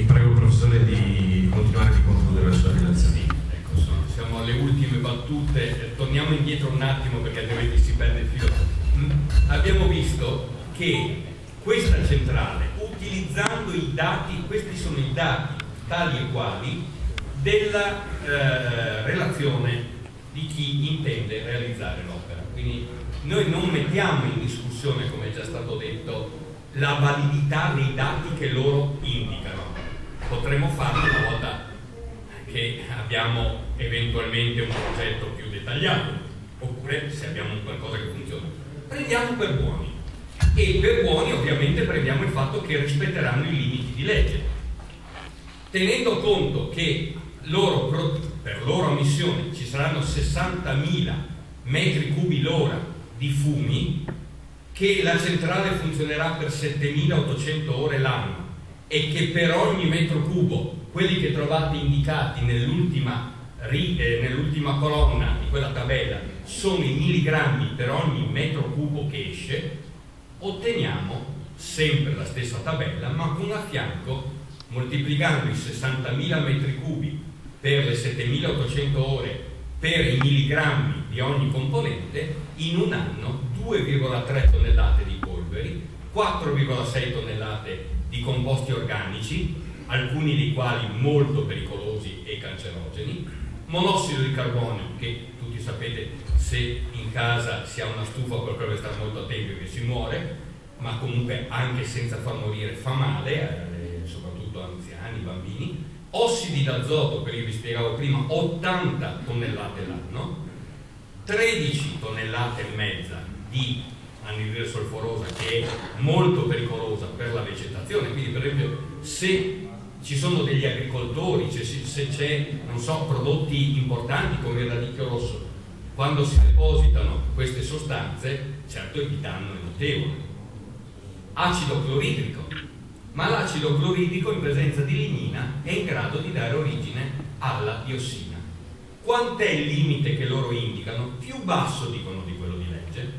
prego professore di continuare di concludere la sua relazione. Ecco, siamo alle ultime battute, torniamo indietro un attimo perché altrimenti si perde il filo. Abbiamo visto che questa centrale, utilizzando i dati, questi sono i dati tali e quali della relazione di chi intende realizzare l'opera. Quindi noi non mettiamo in discussione, come è già stato detto, la validità dei dati che loro indicano. Potremmo farlo una volta che abbiamo eventualmente un progetto più dettagliato, oppure se abbiamo qualcosa che funziona. Prendiamo per buoni, e per buoni ovviamente prendiamo il fatto che rispetteranno i limiti di legge, tenendo conto che per loro ammissione ci saranno 60.000 metri cubi l'ora di fumi, che la centrale funzionerà per 7.800 ore l'anno e che per ogni metro cubo, quelli che trovate indicati nell'ultima colonna di quella tabella sono i milligrammi per ogni metro cubo che esce, otteniamo sempre la stessa tabella, ma con a fianco, moltiplicando i 60.000 metri cubi per le 7.800 ore per i milligrammi di ogni componente, in un anno 2,3 tonnellate di polveri, 4,6 tonnellate di composti organici, alcuni dei quali molto pericolosi e cancerogeni, monossido di carbonio, che tutti sapete, se in casa si ha una stufa qualcosa deve stare molto attento perché si muore, ma comunque anche senza far morire fa male, soprattutto anziani, bambini. Ossidi d'azoto, perché vi spiegavo prima, 80 tonnellate l'anno, 13 tonnellate e mezza di anidride solforosa, che è molto pericolosa per la vegetazione. Quindi per esempio se ci sono degli agricoltori, se c'è, non so, prodotti importanti come il radicchio rosso, quando si depositano queste sostanze, certo il danno è notevole. Acido cloridrico, ma l'acido cloridrico in presenza di lignina è in grado di dare origine alla diossina. Quant'è il limite che loro indicano? Più basso, dicono, di quello di legge,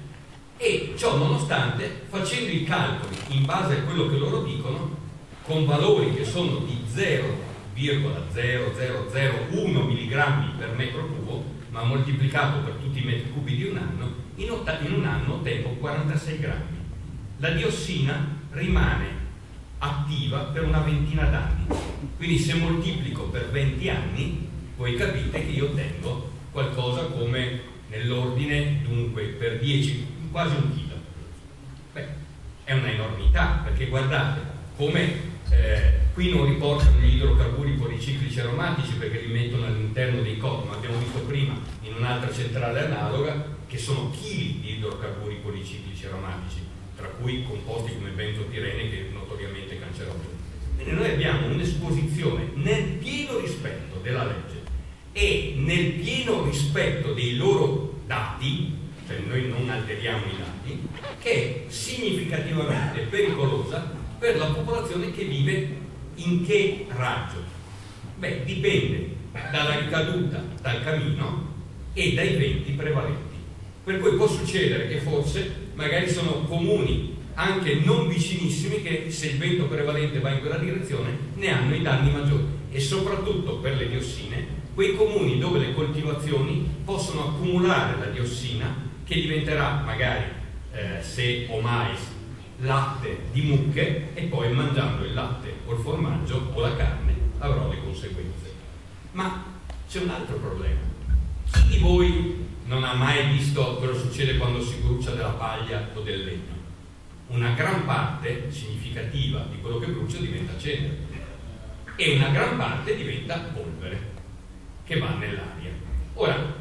e ciò nonostante, facendo i calcoli in base a quello che loro dicono, con valori che sono di 0,0001 milligrammi per metro cubo, ma moltiplicato per tutti i metri cubi di un anno, in un anno ottengo 46 grammi. La diossina rimane attiva per una ventina d'anni, quindi se moltiplico per 20 anni voi capite che io ottengo qualcosa come nell'ordine, dunque per 10, quasi un chilo. Beh, è una enormità, perché guardate come qui non riportano gli idrocarburi policiclici aromatici perché li mettono all'interno dei copi, ma abbiamo visto prima in un'altra centrale analoga che sono chili di idrocarburi policiclici aromatici, tra cui composti come il benzopirene, che è notoriamente cancerogeno. Quindi noi abbiamo un'esposizione nel pieno rispetto della legge e nel pieno rispetto dei loro dati, cioè noi non alteriamo i dati, che è significativamente pericolosa per la popolazione che vive in che raggio? Beh, dipende dalla ricaduta dal camino e dai venti prevalenti. Per cui può succedere che forse magari sono comuni anche non vicinissimi che, se il vento prevalente va in quella direzione, ne hanno i danni maggiori. E soprattutto per le diossine, quei comuni dove le coltivazioni possono accumulare la diossina, che diventerà magari, se o mais, latte di mucche, e poi mangiando il latte o il formaggio o la carne avrò le conseguenze. Ma c'è un altro problema. Chi di voi non ha mai visto cosa succede quando si brucia della paglia o del legno? Una gran parte significativa di quello che brucia diventa cenere e una gran parte diventa polvere che va nell'aria. Ora,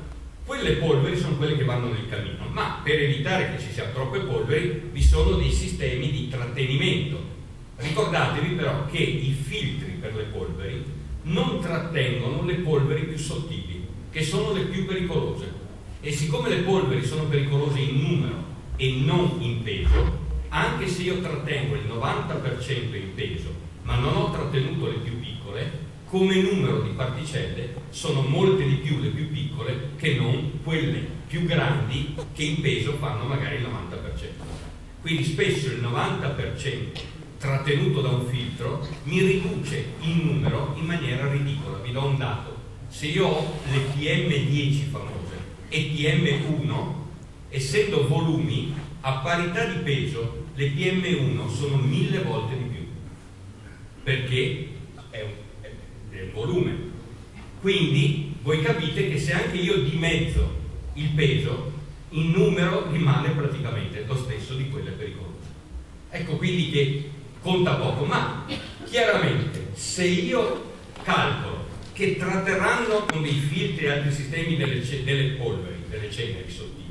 quelle polveri sono quelle che vanno nel camino, ma per evitare che ci siano troppe polveri vi sono dei sistemi di trattenimento. Ricordatevi però che i filtri per le polveri non trattengono le polveri più sottili, che sono le più pericolose. E siccome le polveri sono pericolose in numero e non in peso, anche se io trattengo il 90% in peso, ma non ho trattenuto le più piccole, come numero di particelle sono molte di più le più piccole che non quelle più grandi che in peso fanno magari il 90%. Quindi spesso il 90% trattenuto da un filtro mi riduce il numero in maniera ridicola. Vi do un dato: se io ho le PM10 famose e PM1, essendo volumi, a parità di peso le PM1 sono 1000 volte di più, perché è un volume. Quindi voi capite che se anche io dimezzo il peso, il numero rimane praticamente lo stesso di quelle pericolose. Ecco quindi che conta poco, ma chiaramente se io calcolo che tratteranno con dei filtri e altri sistemi delle polveri, delle ceneri sottili,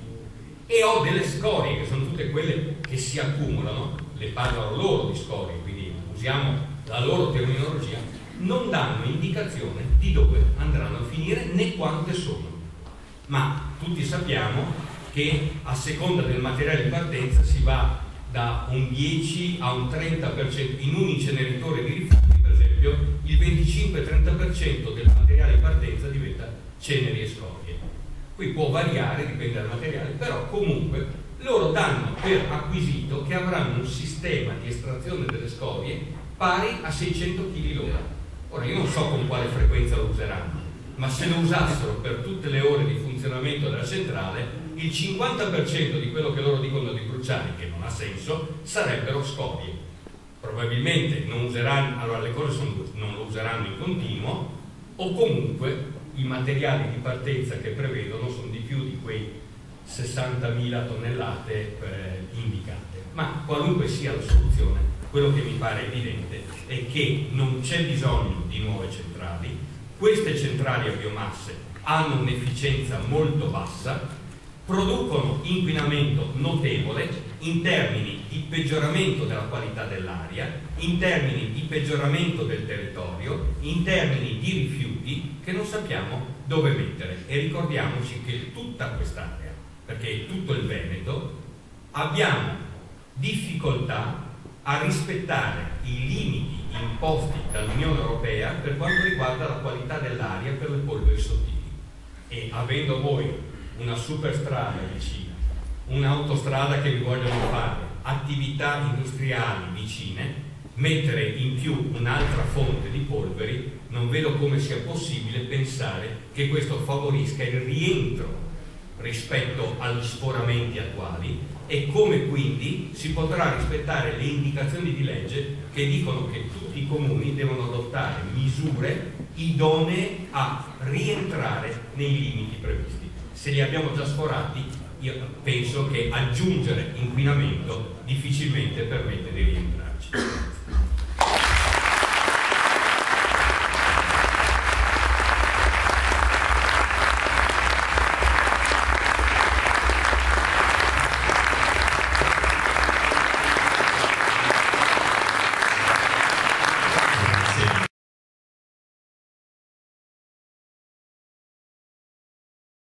e ho delle scorie che sono tutte quelle che si accumulano, le parlano loro di scorie, quindi usiamo la loro terminologia, non danno indicazione di dove andranno a finire né quante sono. Ma tutti sappiamo che a seconda del materiale di partenza si va da un 10 a un 30%. In un inceneritore di rifiuti, per esempio, il 25-30% del materiale di partenza diventa ceneri e scorie. Qui può variare, dipende dal materiale, però comunque loro danno per acquisito che avranno un sistema di estrazione delle scorie pari a 600 kg l'ora. Ora io non so con quale frequenza lo useranno, ma se lo usassero per tutte le ore di funzionamento della centrale, il 50% di quello che loro dicono di bruciare, che non ha senso, sarebbero scorie. Probabilmente non useranno, allora le cose non lo useranno in continuo, o comunque i materiali di partenza che prevedono sono di più di quei 60.000 tonnellate indicate. Ma qualunque sia la soluzione, quello che mi pare evidente è che non c'è bisogno di nuove centrali. Queste centrali a biomasse hanno un'efficienza molto bassa, producono inquinamento notevole in termini di peggioramento della qualità dell'aria, in termini di peggioramento del territorio, in termini di rifiuti che non sappiamo dove mettere. E ricordiamoci che tutta quest'area, perché tutto il Veneto, abbiamo difficoltà a rispettare i limiti imposti dall'Unione Europea per quanto riguarda la qualità dell'aria per le polveri sottili. E avendo voi una superstrada vicina, un'autostrada che vi vogliono fare, attività industriali vicine, mettere in più un'altra fonte di polveri, non vedo come sia possibile pensare che questo favorisca il rientro rispetto agli sforamenti attuali, e come quindi si potrà rispettare le indicazioni di legge che dicono che tutti i comuni devono adottare misure idonee a rientrare nei limiti previsti. Se li abbiamo già sforati, io penso che aggiungere inquinamento difficilmente permette di rientrarci.